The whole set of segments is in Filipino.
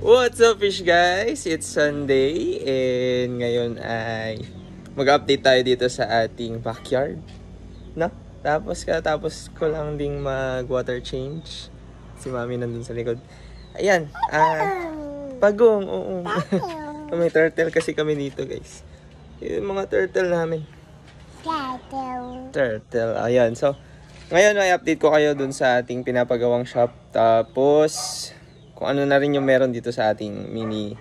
What's up fish guys? It's Sunday and ngayon ay mag-update tayo dito sa ating backyard, no? Tapos ko lang ding mag-water change. Si Mami nandun sa likod. Ayan, pagong, oo. May turtle kasi kami dito guys. Yung mga turtle namin. Turtle, ayan. So, ngayon may update ko kayo dun sa ating pinapagawang shop. Tapos, kung ano na rin yung meron dito sa ating mini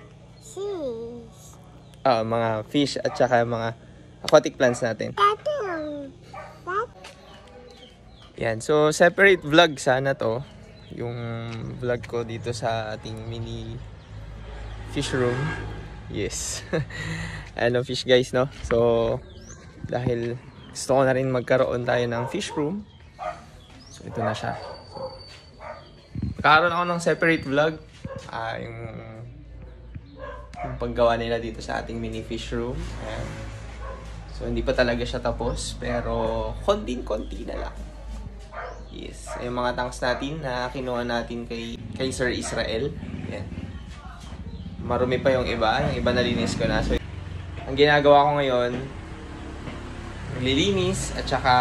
mga fish at saka mga aquatic plants natin. Yan, so separate vlog sana to. Yung vlog ko dito sa ating mini fish room. Yes. Ano fish guys, no? So, dahil gusto ko na rin magkaroon tayo ng fish room. So, ito na siya. Nagkakaroon ako ng separate vlog. Yung paggawa nila dito sa ating mini fish room. Ayan. So, hindi pa talaga siya tapos. Pero, konting-konti na lang. Yes. Yung mga tanks natin na kinuha natin kay Sir Israel. Ayan. Marumi pa yung iba. Yung iba nalinis ko na. So, ang ginagawa ko ngayon, naglilinis at saka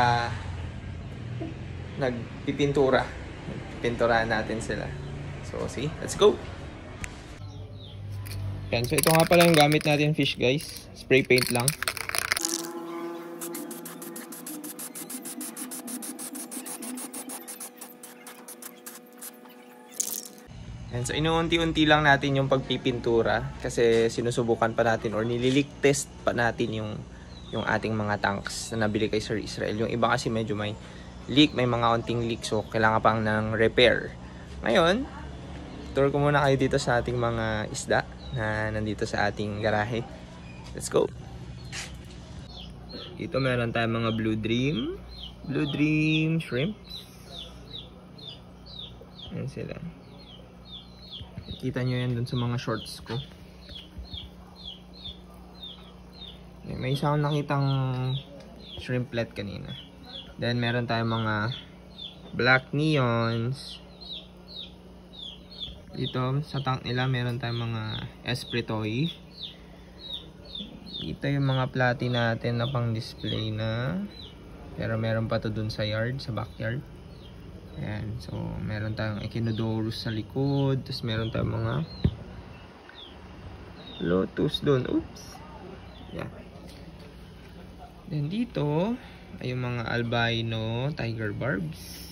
nagpipintura. Pinturahan natin sila. So, see? Let's go! Yan. So, ito nga pala yung gamit natin fish guys. Spray paint lang. Yan. So, inuunti-unti lang natin yung pagpipintura. Kasi sinusubukan pa natin or nililik test pa natin yung ating mga tanks na nabili kay Sir Israel. Yung iba kasi medyo may leak, may mga onting leak, so kailangan pang ng repair. Ngayon, tour ko muna kayo dito sa ating mga isda na nandito sa ating garahe. Let's go! Dito meron tayong mga blue dream shrimp. Ayan sila. Kita nyo yan dun sa mga shorts ko. May isa akong nakitang shrimplet kanina. Then, meron tayong mga black neons. Dito, sa tank nila, meron tayong mga espritoy. Dito yung mga platy natin na pang display na. Pero meron pa to dun sa yard, sa backyard. Ayan, so meron tayong echinodorus sa likod. Tapos meron tayong mga lotus dun. Oops! Yan. Then dito, ay yung mga albino tiger barbs,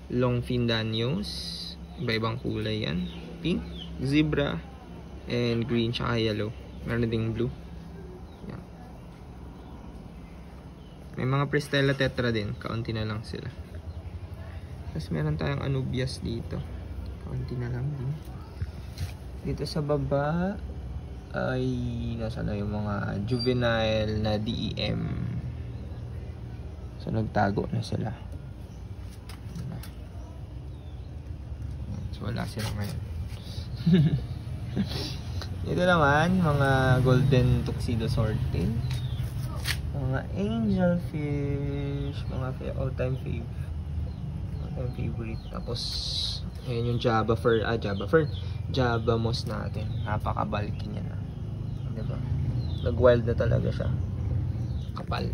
long fin danios, iba-ibang kulay yan, pink, zebra, and green, tsaka yellow. Meron ding blue. Yan. May mga Pristella tetra din, kaunti na lang sila. Tapos meron tayong anubias dito, kaunti na lang din. Dito sa baba ay nasa na yung mga juvenile na DEM. So nagtago na sila. So wala sila ngayon. Dito naman mga golden tuxedo swordtail, mga angelfish, mga all-time favorite. Tapos ayun yung Java moss natin. Napaka-bulky niya na. Diba? Nag-wild na talaga siya. Kapal.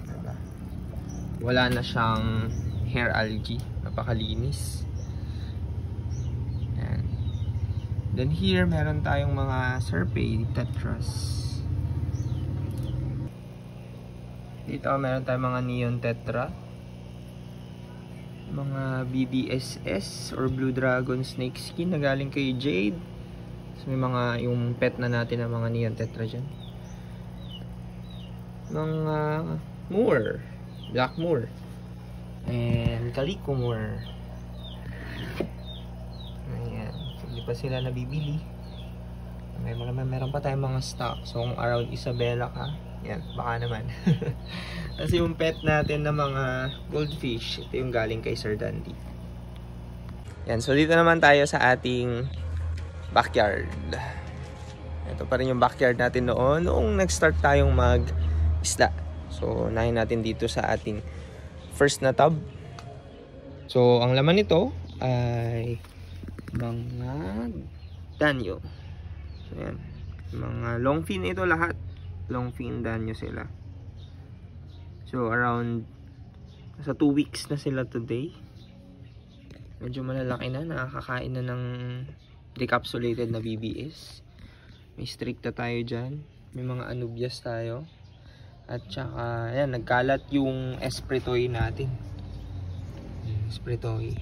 Diba? Wala na siyang hair algae. Napakalinis. Ayan. Then here, meron tayong mga Serpae tetras. Dito, meron tayong mga neon tetra. Mga BDSS or Blue Dragon Snake Skin na galing kay Jade. So, may mga yung pet na natin na mga neon tetra dyan. Mga Moor, Black Moor, and Calico Moor. Ayan. So, hindi pa sila nabibili. Meron pa tayong mga stock. So, kung around Isabela ka, yan, baka naman. Kasi yung pet natin na mga goldfish, ito yung galing kay Sir Dandy. Yan, so dito naman tayo sa ating backyard. Ito pa rin yung backyard natin noong nag-start tayong mag-isda. So, unahin natin dito sa ating first na tub. So, ang laman nito ay mga danyo. So yan, mga long fin ito lahat, long fin danyo sila. So around sa 2 weeks na sila today. Medyo malalaki na, nakakakain na ng decapsulated na BBS. May stricta tayo dyan, may mga anubias tayo. At saka, ayan, nagkalat yung espritoy natin. Espritoy.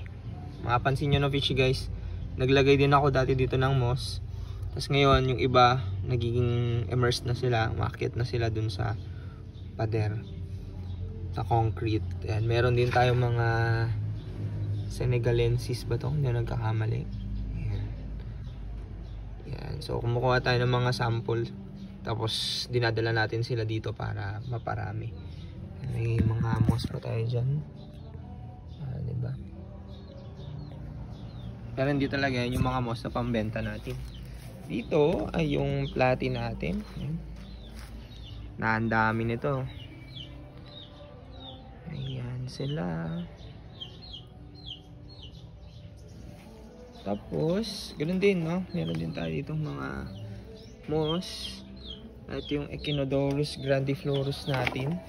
Makapansin nyo na fish guys, naglagay din ako dati dito ng moss. Tapos ngayon, yung iba, nagiging immersed na sila, umakyat na sila dun sa pader. Sa concrete. Ayan, meron din tayong mga Senegalensis ba ito? Hindi nagkakamali. Ayan. Ayan. So, kumukuha tayo ng mga sample. Tapos, dinadala natin sila dito para maparami. May mga moss pa tayo dyan. Diba? Pero hindi talaga yung mga moss na pambenta natin. Dito ay yung platy natin. Ang dami nito. Ayan sila. Tapos, ganoon din, no? Meron din tayo ditong mga moss. At yung Echinodorus grandiflorus natin.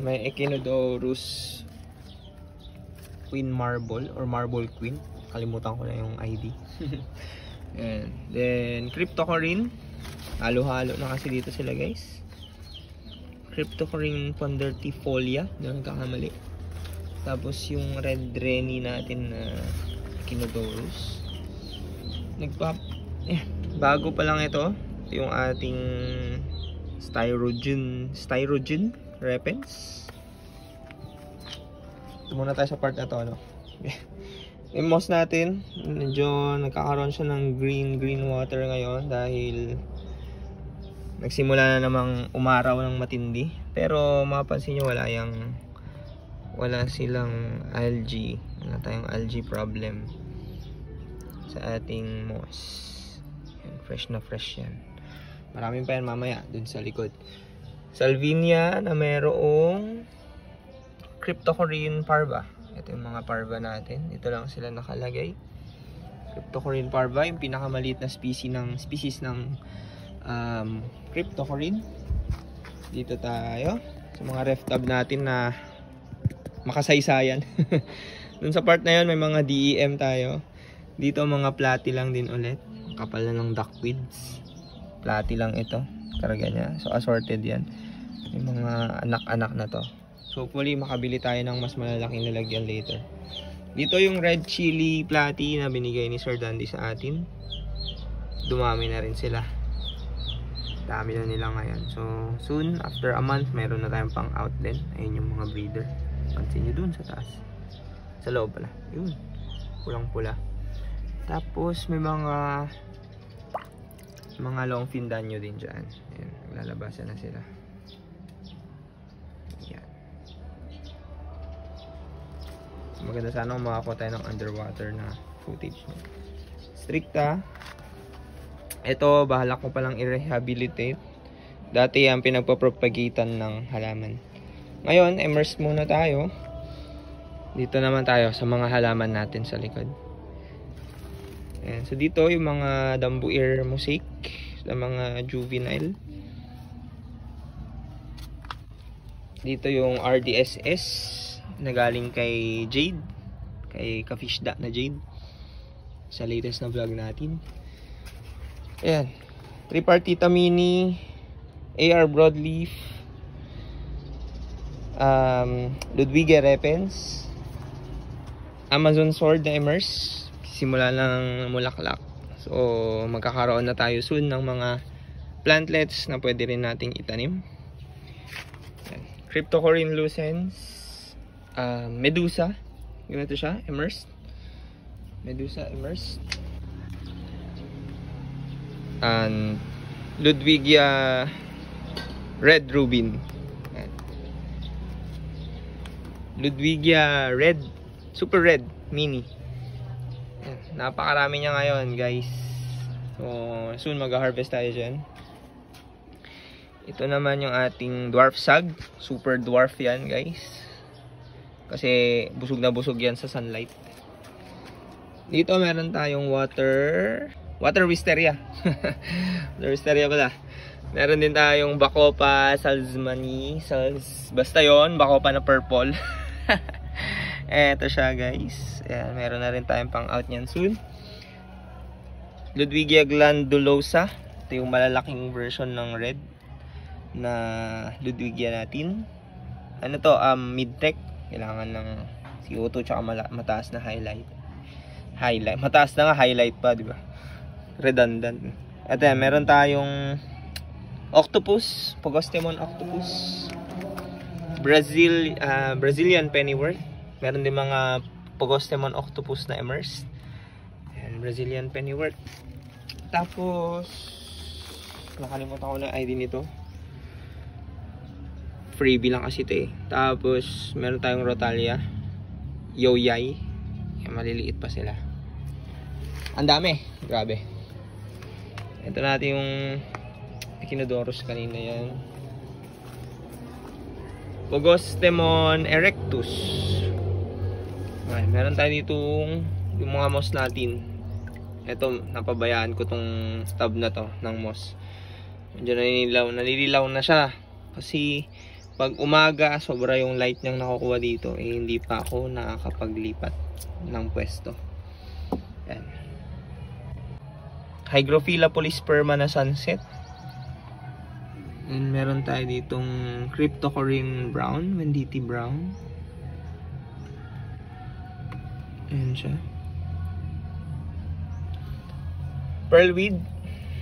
May Echinodorus Queen Marble or Marble Queen. Kalimutan ko na yung ID. And then, Cryptocorin. Halo-halo na kasi dito sila, guys. Cryptocorin pondertifolia, hindi na nagkakamali. Tapos yung red renny natin na Echinodorus. Bago pa lang ito. Ito yung ating Styrogen repens. Ito muna tayo sa part na to, no? Yung moss natin, medyo nagkakaroon siya ng green water ngayon dahil nagsimula na namang umaraw ng matindi. Pero mapapansin nyo wala silang algae. Wala tayong algae problem sa ating moss. Yan, fresh na fresh yan. Maraming pa yan mamaya dun sa likod. Salvinia na mayroong Cryptocorin parva. Ito yung mga parva natin. Ito lang sila nakalagay. Cryptocorin parva, yung pinakamaliit na species ng Cryptocorin. Dito tayo sa mga ref tab natin na makasaysayan. Dun sa part na yun may mga DEM tayo. Dito mga platy lang din ulit. Kapal na ng duckweeds. Platy lang ito. Karga niya. So assorted yan. May mga anak-anak na to. So hopefully makabili tayo ng mas malalaking lalagyan later. Dito yung red chili platy na binigay ni Sir Dandy sa atin. Dumami na rin sila. Dami na nila ngayon. So soon, after a month, meron na tayong pang out din. Ayun yung mga breeder. Pansin nyo dun sa taas. Sa loob pala. Yun. Pulang-pula. Tapos may mga long fin danyo din dyan. Ayan. Lalabasan na sila. Ayan. Maganda sana kung makakuha tayo ng underwater na footage. Stricta. Ito, bahala ko palang i-rehabilitate. Dati yan pinagpapropagitan ng halaman. Ngayon, immerse muna tayo. Dito naman tayo sa mga halaman natin sa likod. Ayan. So dito yung mga Dambuir mosaic sa mga juvenile. Dito yung RDSS na galing kay Jade. Kay Kafishda na Jade. Sa latest na vlog natin. Ayan. Tripartita mini, AR broadleaf, Ludwigia repens, Amazon sword na immerse. Simula ng mulaklak. So magkakaroon na tayo soon ng mga plantlets na pwede rin nating itanim. Ayan. Cryptocorin lucens, Medusa. Ganito siya, immersed. Medusa immersed. And Ludwigia red rubin. Ayan. Ludwigia red, super red mini. Ayan. Napakarami niya ngayon, guys. So soon mag-harvest tayo dyan. Ito naman yung ating dwarf sag. Super dwarf yan, guys. Kasi busog na busog yan sa sunlight. Dito meron tayong water wisteria. Water wisteria pala. Meron din tayong Bacopa salzmani, basta yon, Bacopa na purple. Eto siya guys. Ayan, meron na rin tayong pang out niyan soon. Ludwigia glandulosa. Ito yung malalaking version ng red na Ludwigia natin. Ano to? Mid-tech. Kailangan ng CO2 tsaka mataas na highlight. Mataas na nga, highlight pa, di ba? Redundant. Ito yan, meron tayong octopus, Pogostemon octopus. Brazilian pennyworth. Meron din mga Pogostemon octopus na immersed. And Brazilian pennyworth. Tapos nakalimutan ko na ID nito. Freebie lang kasi ito eh. Tapos meron tayong Rotalia, Yoyai. Maliliit pa sila. Ang dami, grabe. Ito natin yung Echinodorus kanina yan. Pogostemon erectus. Okay, meron tayo dito yung mga moss natin. Ito, napabayaan ko tong stub na to ng moss. Medyo nalililaw na siya. Kasi pag umaga, sobra yung light niyang nakukuha dito. Eh, hindi pa ako nakakapaglipat ng pwesto. Yan. Hygrophila polysperma na sunset. And meron tayo ditong Cryptocorin brown, Venditti brown. Ayan siya. Pearlweed,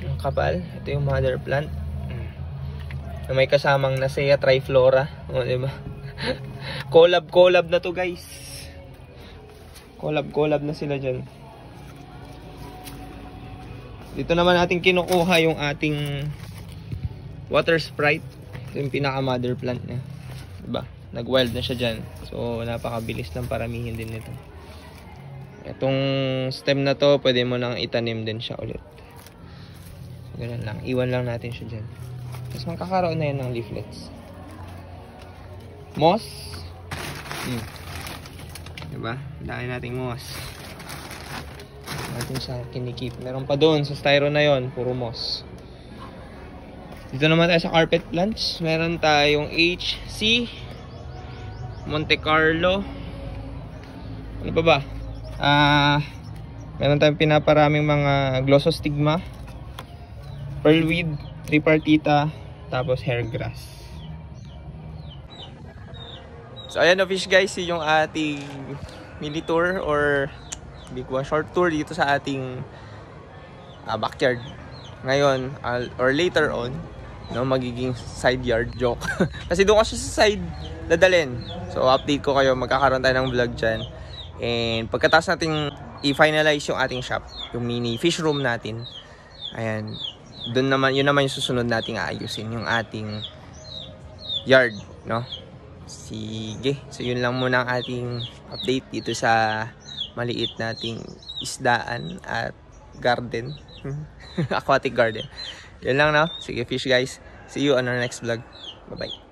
ang kapal. Ito yung mother plant. Na may kasamang Nasea triflora. O, diba? Collab na to guys. Collab na sila dyan. Dito naman natin kinukuha yung ating water sprite. Ito yung pinaka mother plant niya. Diba? Nag-wild na siya dyan. So napakabilis ng paramihin din nito. Itong stem na to, pwede mo nang itanim din siya ulit. Ganun lang. Iwan lang natin siya dyan. Tapos magkakaroon na yan ng leaflets. Moss. Diba? Dahil nating moss. Natin siya kinikip. Meron pa doon sa styro na yon, puro moss. Dito naman tayo sa carpet plants. Meron tayong HC, Monte Carlo. Ano pa ba? Meron tayong pinaparaming mga glossostigma, pearlweed, tripartita, tapos hairgrass. So ayan na fish guys, yung ating mini tour or hindi ko short tour dito sa ating backyard. Ngayon or later on, no, magiging side yard joke. Kasi doon kasi sa side dadalhin. So update ko kayo, magkakaroon tayo ng vlog dyan. And pagkatapos natin i-finalize yung ating shop, yung mini fish room natin, ayan, doon naman, yun naman yung susunod nating aayusin, yung ating yard, no? Sige, so yun lang muna ang ating update dito sa maliit nating isdaan at garden. Aquatic garden. Yun lang, no? Sige fish guys, see you on our next vlog. Bye bye.